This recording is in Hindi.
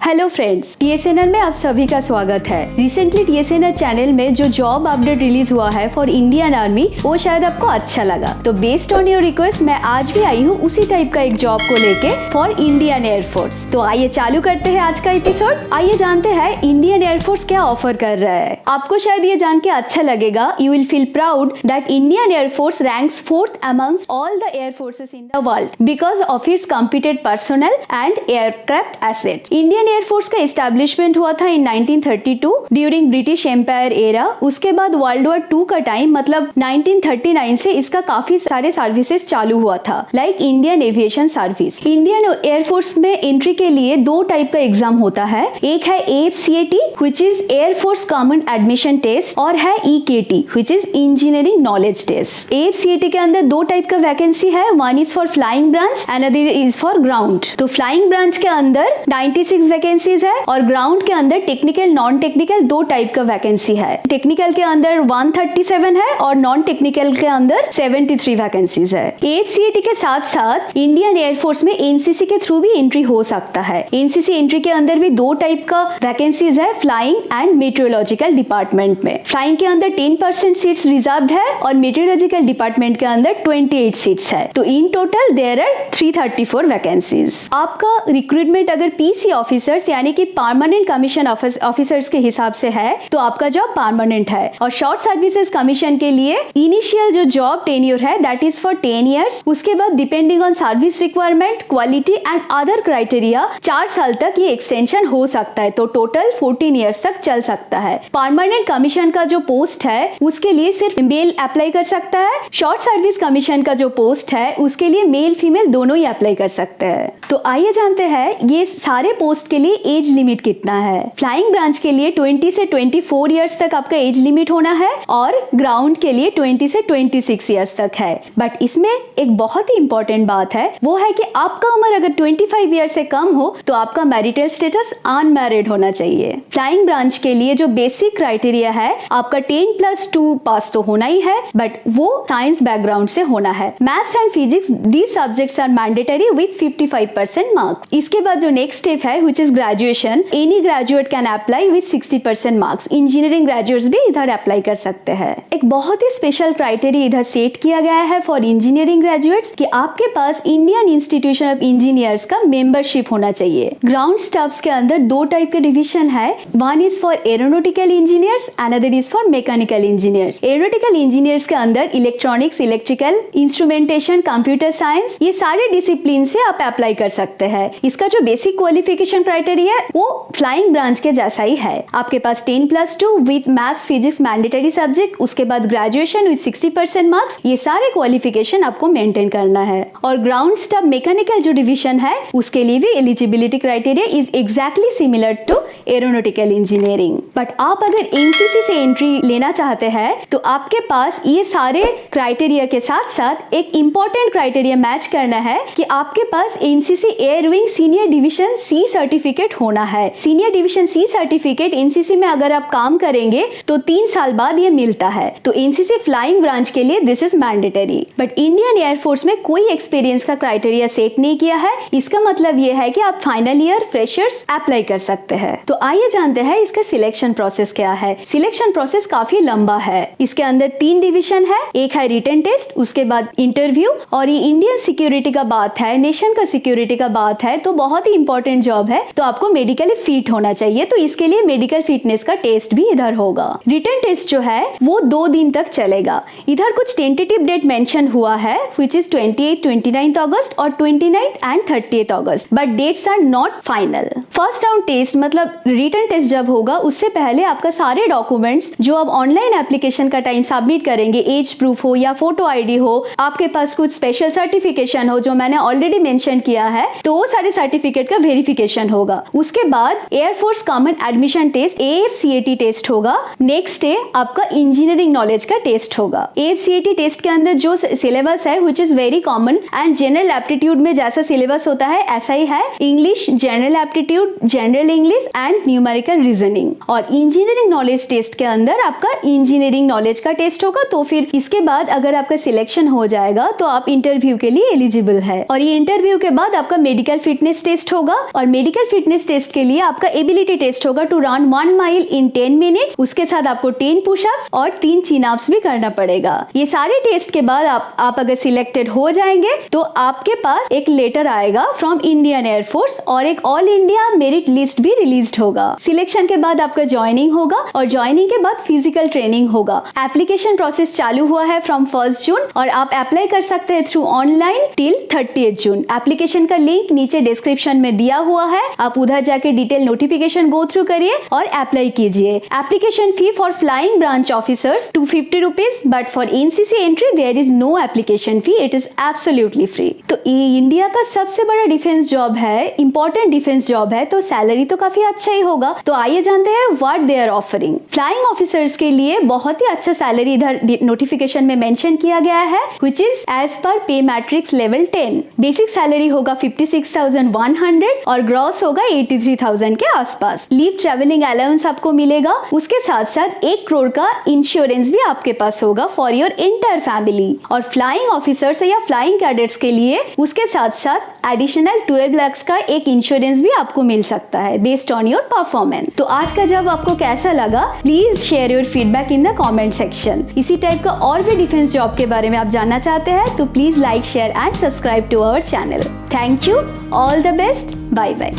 हेलो फ्रेंड्स, TSNR में आप सभी का स्वागत है। रिसेंटली TSNR चैनल में जो जॉब अपडेट रिलीज हुआ है फॉर इंडियन आर्मी, वो शायद आपको अच्छा लगा। तो बेस्ड ऑन योर रिक्वेस्ट मैं आज भी आई हूँ उसी टाइप का एक जॉब को लेके फॉर इंडियन एयरफोर्स। तो आइए चालू करते हैं आज का एपिसोड। आइए जानते हैं इंडियन एयरफोर्स क्या ऑफर कर रहा है। आपको शायद ये जान के अच्छा लगेगा। You will feel proud that Indian air force ranks 4th amongst all the air forces in the world because of its competed personnel and aircraft assets. Indian air force का एस्टैब्लिशमेंट हुआ था in 1932 during British empire era. उसके बाद वर्ल्ड वॉर 2 का टाइम मतलब 1939 से इसका काफी सारे सर्विसेज चालू हुआ था, like Indian aviation service. Indian air force में एंट्री के लिए 2 टाइप का एग्जाम होता है। एक है AFCAT which is air force common admission test और है EKT which is engineering knowledge test. AFCAT के अंदर 2 टाइप का वैकेंसी है, one is for flying branch and other is for ground. तो फ्लाइंग ब्रांच के अंदर 96 वैकेंसीज है और ग्राउंड के अंदर टेक्निकल नॉन टेक्निकल 2 टाइप का वैकेंसी है। टेक्निकल के अंदर 137 है और नॉन टेक्निकल के अंदर 73 वैकेंसीज है। AFCAT के साथ साथ इंडियन एयरफोर्स में NCC के थ्रू भी एंट्री हो सकता है। NCC एंट्री के अंदर भी 2 टाइप का वैकेंसीज है, फ्लाइंग एंड मेट्रोलॉजिकल डिपार्टमेंट में। फ्लाइंग के अंदर 10% सीट्स रिजर्व्ड है और मेट्रोलॉजिकल डिपार्टमेंट के अंदर 28 सीट्स है। तो in total there are 334 vacancies. आपका रिक्रूटमेंट अगर PC ऑफिसर्स यानी कि परमानेंट कमीशन ऑफिसर्स के हिसाब से है तो आपका जॉब परमानेंट है। और शॉर्ट सर्विसेज कमीशन के लिए इनिशियल जो जॉब टेन्योर है दैट इज फॉर 10 इयर्स। उसके बाद depending on service requirement, quality and other criteria 4 साल तक ये एक्सटेंशन हो सकता है। तो टोटल 14 इयर्स तक चल सकता है। परमानेंट कमीशन का जो पोस्ट है उसके लिए सिर्फ मेल अप्लाई कर सकता है। शॉर्ट सर्विस कमीशन का जो पोस्ट है उसके लिए मेल फीमेल दोनों ही अप्लाई कर सकते हैं। तो आइए जानते हैं ये सारे पोस्ट के लिए एज लिमिट कितना है। फ्लाइंग ब्रांच के लिए 20 से 24 इयर्स तक आपका एज लिमिट होना है और ग्राउंड के लिए 20 से 26 इयर्स तक है। बट इसमें एक बहुत ही इंपॉर्टेंट बात है, वो है कि आपका उम्र अगर 25 ईयर से कम हो तो आपका मैरिटल स्टेटस अनमैरिड होना चाहिए। फ्लाइंग ब्रांच के लिए जो बेसिक क्राइटेरिया है आपका 10+2 पास तो होना ही है, बट वो साइंस बैकग्राउंड से होना है। Maths and physics these subjects are mandatory with 55% marks. इसके बाद जो नेक्स्ट स्टेप है which is graduation, any graduate can apply with 60% marks. Engineering graduates भी इधर अप्लाई कर सकते हैं। एक बहुत ही स्पेशल क्राइटेरिया इधर सेट किया गया है फॉर इंजीनियरिंग ग्रेजुएट्स कि आपके पास इंडियन इंस्टीट्यूशन ऑफ इंजीनियर्स का मेंबरशिप होना चाहिए। ग्राउंड स्टाफ्स के अंदर 2 टाइप के डिवीजन है, one is for aeronautical engineers and other is for mechanical engineers. Aeronautical engineers के अंदर electronics, electrical, instrumentation, computer science ये सारे डिसिप्लिन से आप अप्लाई कर सकते हैं। इसका जो बेसिक क्वालिफिकेशन क्राइटेरिया वो फ्लाइंग ब्रांच के जैसा ही है। आपके पास 10+2 with maths physics mandatory subject, उसके बाद ग्रेजुएशन विद 60% मार्क्स, ये सारे क्वालिफिकेशन आपको मेंटेन करना है। और ग्राउंड स्टाफ मैकेनिकल जो डिवीजन है उसके लिए भी eligibility criteria is exactly similar to aeronautical engineering. But आप अगर NCC से एंट्री लेना चाहते हैं तो आपके पास ये सारे क्राइटेरिया के साथ साथ एक इंपॉर्टेंट क्राइटेरिया मैच करना है कि आपके पास NCC air wing senior division C certificate होना है। Senior division C certificate NCC में अगर आप काम करेंगे तो 3 साल बाद ये मिलता है। तो NCC फ्लाइंग ब्रांच के लिए this is mandatory. But Indian air force में कोई एक्सपीरियंस का क्राइटेरिया सेट नहीं किया है। इसका मतलब ये है कि आप फाइनल ईयर फ्रेशर्स अप्लाई कर सकते हैं। तो आइए जानते हैं इसका सिलेक्शन प्रोसेस क्या है। सिलेक्शन प्रोसेस काफी लंबा है। इसके अंदर 3 डिवीजन है, एक है रिटन टेस्ट, उसके बाद इंटरव्यू। और ये इंडियन सिक्योरिटी का बात है, नेशन का सिक्योरिटी का बात है तो बहुत ही इंपॉर्टेंट जॉब है। तो आपको मेडिकली फिट होना चाहिए, तो इसके लिए मेडिकल फिटनेस का टेस्ट भी इधर होगा। रिटन टेस्ट जो है वो 2 दिन तक चलेगा। इधर कुछ टेंटेटिव डेट मेंशन हुआ है व्हिच इज 28, 29 अगस्त और 29 एंड 30 अगस्त, but dates are not final. First round test मतलब रिटन टेस्ट जब होगा उससे पहले आपका सारे डॉक्यूमेंट्स जो आप ऑनलाइन एप्लीकेशन का टाइम सबमिट करेंगे, एज प्रूफ हो या फोटो ID हो, आपके पास कुछ स्पेशल सर्टिफिकेशन हो जो मैंने ऑलरेडी मेंशन किया है, तो वो सारे सर्टिफिकेट का वेरिफिकेशन होगा। उसके बाद air force common admission test AFCAT test होगा। नेक्स्ट डे आपका इंजीनियरिंग नॉलेज का टेस्ट होगा। AFCAT टेस्ट के अंदर जो सिलेबस है which is very common and general aptitude में जैसा सिलेबस होता है ऐसा ही है। English general aptitude, general English and numerical reasoning. और इंजीनियरिंग नॉलेज टेस्ट के अंदर आपका इंजीनियरिंग नॉलेज का टेस्ट होगा। तो फिर इसके बाद अगर आपका सिलेक्शन हो जाएगा तो आप इंटरव्यू के लिए एलिजिबल है। और ये इंटरव्यू के बाद आपका मेडिकल फिटनेस टेस्ट होगा और मेडिकल फिटनेस टेस्ट के लिए आपका एबिलिटी टेस्ट होगा to run 1 mile in 10 minutes. उसके साथ आपको 10 पुशअप्स और 3 चिन-अप्स भी करना पड़ेगा। ये सारे टेस्ट के बाद आप अगर सिलेक्टेड हो जाएंगे तो आपके पास एक लेटर आएगा फ्रॉम इंडियन एयरफोर्स और एक ऑल इंडिया मेरिट लिस्ट भी रिलीज होगा। सिलेक्शन के बाद आपका ज्वाइनिंग होगा और ज्वाइनिंग के बाद फिजिकल ट्रेनिंग होगा। एप्लीकेशन प्रोसेस चालू हुआ है फ्रॉम 1 जून और आप अप्लाई कर सकते हैं थ्रू ऑनलाइन टिल 30 जून। एप्लीकेशन का लिंक नीचे डिस्क्रिप्शन में दिया हुआ है, आप उधर जाके डिटेल नोटिफिकेशन गो थ्रू करिए और अप्लाई कीजिए। Application fee for flying branch officers 250 rupees, but for NCC entry there is no application fee, it is absolutely free. तो ये इंडिया का सबसे बड़ा डिफेंस जॉब है, इंपॉर्टेंट डिफेंस जॉब है, तो सैलरी तो काफी अच्छा ही होगा। तो आइए जानते हैं what they are offering. Flying officers के लिए बहुत ही अच्छा सैलरी इधर नोटिफिकेशन में मेंशन किया गया है, व्हिच इज एज पर पे मैट्रिक्स लेवल 10। बेसिक सैलरी होगा 56,100 और ग्रॉस होगा 83,000 के आसपास। लीव ट्रेवलिंग अलाउंस आपको मिलेगा, उसके साथ साथ 1 करोड़ का इंश्योरेंस भी आपके पास होगा फॉर योर एंटायर फैमिली। और फ्लाइंग ऑफिसर्स या फ्लाइंग कैडेट्स के लिए उसके साथ साथ एडिशनल 12 लाख का एक इंश्योरेंस भी आपको मिल सकता है बेस्ड ऑन योर परफॉर्मेंस। तो आज का जॉब आपको कैसा लगा, please share your feedback in the comment section. इसी टाइप का और भी डिफेंस जॉब के बारे में आप जानना चाहते हैं तो please like, share and subscribe to our channel. Thank you, all the best, bye bye.